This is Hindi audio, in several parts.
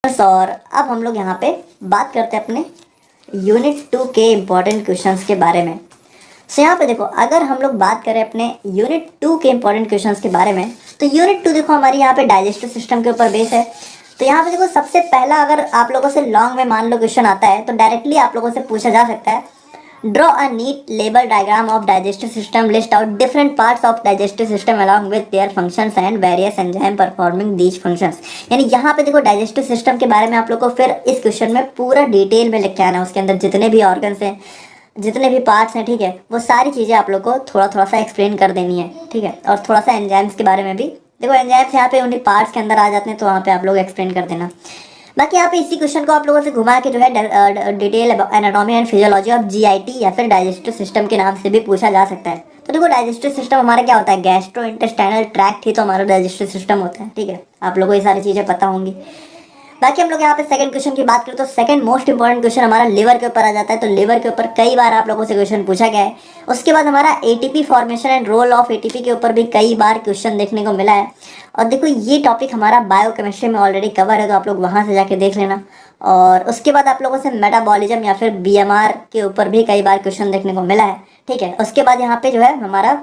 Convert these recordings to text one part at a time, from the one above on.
और अब हम लोग यहाँ पे बात करते हैं अपने यूनिट 2 के इम्पोर्टेंट क्वेश्चंस के बारे में। यहाँ पे देखो, अगर हम लोग बात करें अपने यूनिट 2 के इम्पोर्टेंट क्वेश्चंस के बारे में, तो यूनिट 2 देखो हमारी यहाँ पे डाइजेस्टिव सिस्टम के ऊपर बेस है। तो यहाँ पे देखो सबसे पहला अगर आप लोगों से लॉन्ग में मान लो क्वेश्चन आता है तो डायरेक्टली आप लोगों से पूछा जा सकता है, draw a neat label diagram of digestive system, list out different parts of digestive system along with their functions and various enzyme performing these functions. यानी यहाँ पे देखो डाइजेस्टिव सिस्टम के बारे में आप लोग को फिर इस क्वेश्चन में पूरा डिटेल में लिख के आना है। उसके अंदर जितने भी ऑर्गन्स हैं, जितने भी पार्ट्स हैं, ठीक है, वो सारी चीज़ें आप लोग को थोड़ा थोड़ा सा एक्सप्लेन कर देनी है, ठीक है। और थोड़ा सा एंजाइम्स के बारे में भी देखो, एंजाइम्स यहाँ पे उन्हीं पार्ट्स के अंदर आ जाते हैं तो वहाँ पे आप लोग एक्सप्लेन कर देना। बाकी यहाँ पे इसी क्वेश्चन को आप लोगों से घुमा के जो है detail anatomy and physiology of GIT या फिर डाइजेस्टिव सिस्टम के नाम से भी पूछा जा सकता है। तो देखो डाइजेस्टिव सिस्टम हमारा क्या होता है, गैस्ट्रो इंटेस्टाइनल ट्रैक्ट ही तो हमारा डाइजेस्टिव सिस्टम होता है, ठीक है। आप लोगों को ये सारी चीज़ें पता होंगी। बाकी हम लोग यहाँ पे सेकंड क्वेश्चन की बात करें तो सेकंड मोस्ट इंपॉर्टेंट क्वेश्चन हमारा लिवर के ऊपर आ जाता है। तो लिवर के ऊपर कई बार आप लोगों से क्वेश्चन पूछा गया है। उसके बाद हमारा ATP formation and role of ATP के ऊपर भी कई बार क्वेश्चन देखने को मिला है। और देखो ये टॉपिक हमारा बायोकेमिस्ट्री में ऑलरेडी कवर है, तो आप लोग वहाँ से जाके देख लेना। और उसके बाद आप लोगों से मेटाबॉलिज्म या फिर बीएमआर के ऊपर भी कई बार क्वेश्चन देखने को मिला है, ठीक है। उसके बाद यहाँ पे जो है हमारा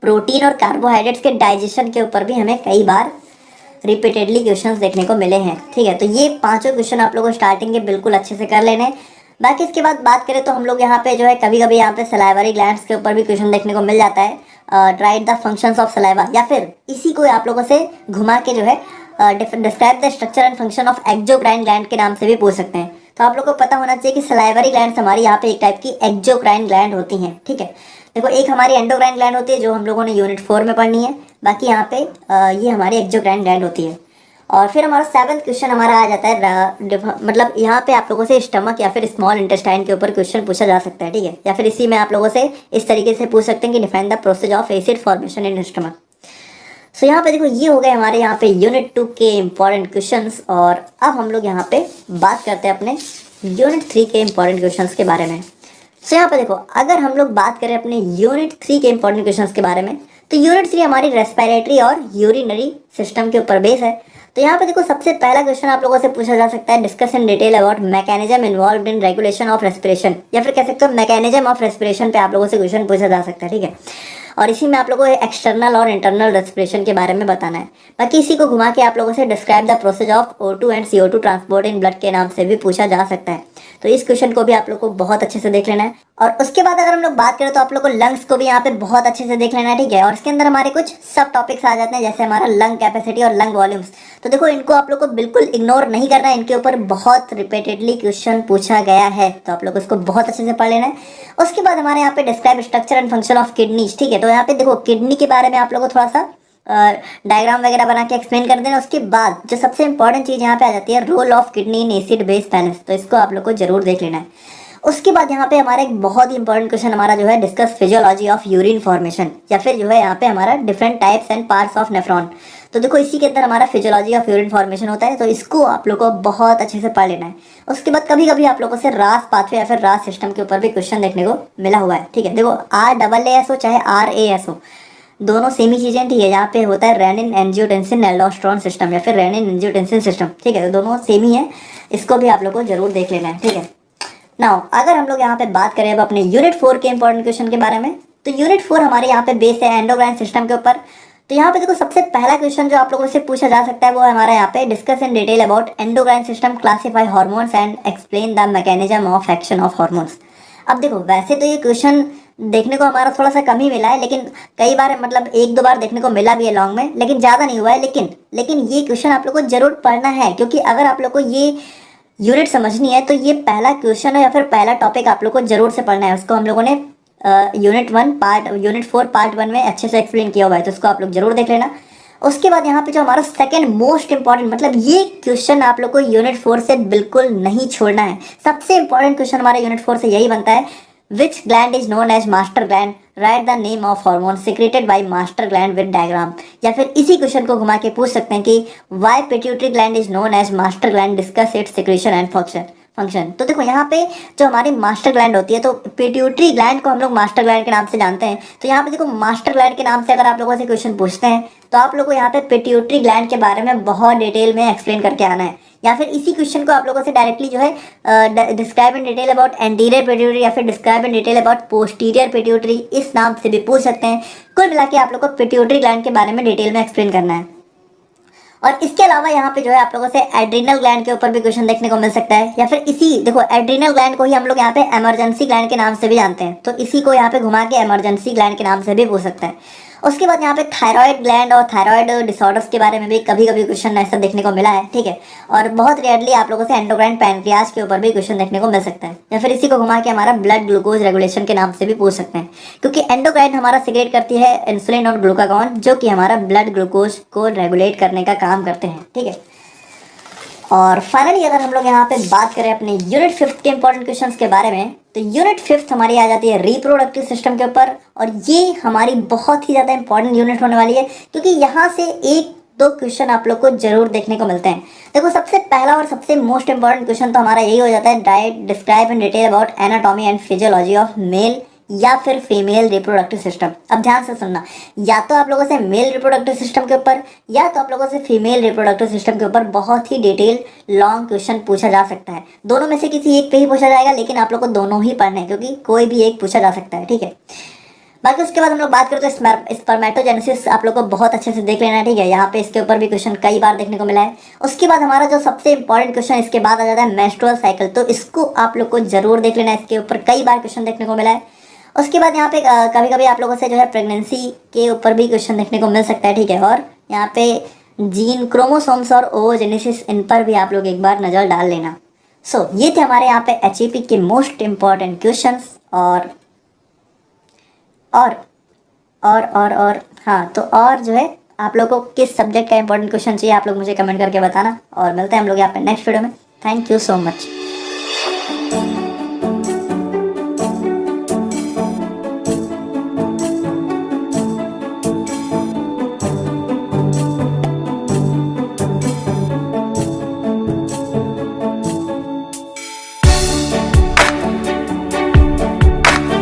प्रोटीन और कार्बोहाइड्रेट्स के डाइजेशन के ऊपर भी हमें कई बार रिपीटेडली क्वेश्चंस देखने को मिले हैं, ठीक है। तो ये पांचों क्वेश्चन आप लोगों को स्टार्टिंग के बिल्कुल अच्छे से कर लेने। बाकी इसके बाद बात करें तो हम लोग यहाँ पे जो है कभी कभी यहाँ पे सलाइवरी ग्लैंड्स के ऊपर भी क्वेश्चन देखने को मिल जाता है, right the functions of saliva, या फिर इसी को आप लोगों से घुमा के जो है describe the structure and function of exocrine gland के नाम से भी पूछ सकते हैं। तो आप लोग को पता होना चाहिए कि सलाइवरी ग्लैंड्स हमारी यहाँ पे एक टाइप की एक्सोक्राइन ग्लैंड होती हैं, ठीक है। देखो एक हमारी एंडोक्राइन ग्लैंड होती है जो हम लोगों ने यूनिट 4 में पढ़नी है। बाकी यहाँ पे ये हमारी एक्सोक्राइन ग्लैंड होती है। और फिर हमारा 7th क्वेश्चन हमारा आ जाता है, मतलब यहाँ पे आप लोगों से स्टमक या फिर स्मॉल इंटेस्टाइन के ऊपर क्वेश्चन पूछा जा सकता है, ठीक है। या फिर इसी में आप लोगों से इस तरीके से पूछ सकते हैं कि define the process of acid formation in stomach. So यहाँ पे देखो ये हो गए हमारे यहाँ पे यूनिट 2 के इम्पॉर्टेंट क्वेश्चंस। और अब हम लोग यहाँ पे बात करते हैं अपने यूनिट 3 के इम्पॉर्टेंट क्वेश्चंस के बारे में। सो यहाँ पे देखो, अगर हम लोग बात करें अपने यूनिट 3 के इम्पॉर्टेंट क्वेश्चंस के बारे में, तो यूनिट 3 हमारी रेस्पिरेटरी और यूरिनरी सिस्टम के ऊपर बेस है। तो यहाँ पे देखो सबसे पहला क्वेश्चन आप लोगों से पूछा जा सकता है, discuss in detail about mechanism involved in regulation of respiration, या फिर कह सकते हो मैकेनिज्म ऑफ रेस्पिरेशन पे आप लोगों से क्वेश्चन पूछा जा सकता है, ठीक है। और इसी में आप लोगों को एक्सटर्नल और इंटरनल रेस्पिरेशन के बारे में बताना है। बाकी इसी को घुमा के आप लोगों से describe the process of O2 and CO2 transport in blood के नाम से भी पूछा जा सकता है। तो इस क्वेश्चन को भी आप लोग को बहुत अच्छे से देख लेना है। और उसके बाद अगर हम लोग बात करें तो आप लोग को लंग्स को भी यहाँ पे बहुत अच्छे से देख लेना है, ठीक है। और इसके अंदर हमारे कुछ सब टॉपिक्स आ जाते हैं, जैसे हमारा लंग कैपेसिटी और लंग वॉल्यूम्स। तो देखो इनको आप लोग को बिल्कुल इग्नोर नहीं करना है, इनके ऊपर बहुत रिपीटेडली क्वेश्चन पूछा गया है, तो आप लोग को इसको बहुत अच्छे से पढ़ लेना है। उसके बाद हमारे यहाँ पे describe structure and function of kidneys, ठीक है। तो यहाँ पे देखो किडनी के बारे में आप लोग को थोड़ा सा डायग्राम वगैरह बना के एक्सप्लेन कर देना। उसके बाद जो सबसे इंपॉर्टेंट चीज़ यहाँ पे आ जाती है, role of kidney in acid base balance, तो इसको आप लोग को जरूर देख लेना है। उसके बाद यहाँ पे हमारा एक बहुत ही इंपॉर्टेंट क्वेश्चन हमारा जो है, discuss physiology of urine formation, या फिर जो है यहाँ पे हमारा different types and parts of nephron. तो देखो इसी के अंदर हमारा फिजियोलॉजी ऑफ यूरिन फॉर्मेशन होता है, तो इसको आप लोग को बहुत अच्छे से पढ़ लेना है। उसके बाद कभी कभी आप लोगों से रास पाथवे या फिर रास सिस्टम के ऊपर भी क्वेश्चन देखने को मिला हुआ है, ठीक है। देखो RAAS हो चाहे RAS हो, दोनों सेम ही चीज़ें, ठीक है। यहाँ पे होता है रेनिन एंजियोटेंसिन एल्डोस्टेरोन सिस्टम या फिर रेनिन एंजियोटेंसिन सिस्टम, ठीक है। तो दोनों सेम ही है, इसको भी आप लोग को जरूर देख लेना है, ठीक है। नाउ अगर हम लोग यहाँ पे बात करें अब अपने यूनिट 4 के इंपॉर्टेंट क्वेश्चन के बारे में, तो यूनिट 4 हमारे यहाँ पे बेस है एंडोक्राइन सिस्टम के ऊपर। तो यहाँ पे देखो सबसे पहला क्वेश्चन जो आप लोगों से पूछा जा सकता है वो है हमारा यहाँ पे, discuss in detail about endocrine system, classify hormones and explain the mechanism of action of hormones. अब देखो वैसे तो ये क्वेश्चन देखने को हमारा थोड़ा सा कम ही मिला है, लेकिन कई बार मतलब 1-2 बार देखने को मिला भी है लॉन्ग में, लेकिन ज़्यादा नहीं हुआ है। लेकिन ये क्वेश्चन आप लोग को जरूर पढ़ना है, क्योंकि अगर आप लोग को ये यूनिट समझनी है तो ये पहला क्वेश्चन है या फिर पहला टॉपिक आप लोग को जरूर से पढ़ना है। उसको हम लोगों ने यूनिट 4 पार्ट 1 में अच्छे से एक्सप्लेन किया हुआ है, तो उसको आप लोग जरूर देख लेना। उसके बाद यहाँ पे जो हमारा सेकंड मोस्ट इंपॉर्टेंट, मतलब ये क्वेश्चन आप लोग को यूनिट 4 से बिल्कुल नहीं छोड़ना है। सबसे इंपॉर्टेंट क्वेश्चन हमारा यूनिट 4 से यही बनता है, which gland is known as master gland, write the name of hormone secreted by master gland with diagram. या फिर इसी क्वेश्चन को घुमा के पूछ सकते हैं कि why pituitary gland is known as master gland, discuss its secretion and function. Function. तो देखो यहाँ पे जो हमारी मास्टर ग्लैंड होती है, तो पिट्यूटरी ग्लैंड को हम लोग मास्टर ग्लैंड के नाम से जानते हैं। तो यहाँ पे देखो मास्टर ग्लैंड के नाम से अगर आप लोगों से क्वेश्चन पूछते हैं तो आप लोगों को यहाँ पे पिट्यूटरी ग्लैंड के बारे में बहुत डिटेल में एक्सप्लेन करके आना है, या फिर इसी क्वेश्चन को आप लोगों से डायरेक्टली जो है describe in detail about anterior pituitary या फिर describe in detail about posterior pituitary, इस नाम से भी पूछ सकते हैं। कुल मिला के आप लोग को पिट्यूटरी ग्लैंड के बारे में डिटेल में एक्सप्लेन करना है। और इसके अलावा यहाँ पे जो है आप लोगों से एड्रिनल ग्लैंड के ऊपर भी क्वेश्चन देखने को मिल सकता है, या फिर इसी देखो एड्रिनल ग्लैंड को ही हम लोग यहाँ पे इमरजेंसी ग्लैंड के नाम से भी जानते हैं, तो इसी को यहाँ पे घुमा के इमरजेंसी ग्लैंड के नाम से भी पूछ सकते हैं। उसके बाद यहाँ पे थायराइड ग्लैंड और थायराइड डिसऑर्डर्स के बारे में भी कभी कभी क्वेश्चन ऐसा देखने को मिला है, ठीक है। और बहुत रेयरली आप लोगों से एंडोक्राइन पैनक्रियाज के ऊपर भी क्वेश्चन देखने को मिल सकता है, या फिर इसी को घुमा के हमारा ब्लड ग्लूकोज रेगुलेशन के नाम से भी पूछ सकते हैं, क्योंकि एंडोक्राइन हमारा सिक्रेट करती है इंसुलिन और ग्लूकागॉन, जो कि हमारा ब्लड ग्लूकोज को रेगुलेट करने का काम करते हैं, ठीक है। और फाइनली अगर हम लोग यहाँ पे बात करें अपने यूनिट 5 के इंपॉर्टेंट क्वेश्चंस के बारे में, तो यूनिट 5 हमारी आ जाती है रिप्रोडक्टिव सिस्टम के ऊपर, और ये हमारी बहुत ही ज़्यादा इंपॉर्टेंट यूनिट होने वाली है, क्योंकि यहाँ से एक दो क्वेश्चन आप लोग को जरूर देखने को मिलते हैं। देखो सबसे पहला और सबसे मोस्ट इंपॉर्टेंट क्वेश्चन तो हमारा यही हो जाता है, diet describe in detail about anatomy and physiology of male या फिर फीमेल रिप्रोडक्टिव सिस्टम। अब ध्यान से सुनना, या तो आप लोगों से मेल रिप्रोडक्टिव सिस्टम के ऊपर या तो आप लोगों से फीमेल रिप्रोडक्टिव सिस्टम के ऊपर बहुत ही डिटेल लॉन्ग क्वेश्चन पूछा जा सकता है। दोनों में से किसी एक पे ही पूछा जाएगा, लेकिन आप लोग को दोनों ही पढ़ने हैं, क्योंकि कोई भी एक पूछा जा सकता है, ठीक है। बाकी उसके बाद हम लोग बात करें तो स्पर्मेटोजेनेसिस आप लोग को बहुत अच्छे से देख लेना है, ठीक है। यहाँ पे इसके ऊपर भी क्वेश्चन कई बार देखने को मिला है। उसके बाद हमारा जो सबसे इंपॉर्टेंट क्वेश्चन इसके बाद आ जाता है मेंस्ट्रुअल साइकिल, तो इसको आप लोग को जरूर देख लेना है, इसके ऊपर कई बार क्वेश्चन देखने को मिला है। उसके बाद यहाँ पे कभी कभी आप लोगों से जो है प्रेगनेंसी के ऊपर भी क्वेश्चन देखने को मिल सकता है, ठीक है। और यहाँ पे जीन क्रोमोसोम्स और ओजेनेसिस, इन पर भी आप लोग एक बार नज़र डाल लेना। सो ये थे हमारे यहाँ पे एचईपी के मोस्ट इम्पॉर्टेंट क्वेश्चंस। और हाँ, तो और जो है आप लोगों को किस सब्जेक्ट का इंपॉर्टेंट क्वेश्चन चाहिए आप लोग मुझे कमेंट करके बताना, और मिलते हैं हम लोग यहाँ पे नेक्स्ट वीडियो में। Thank you so much.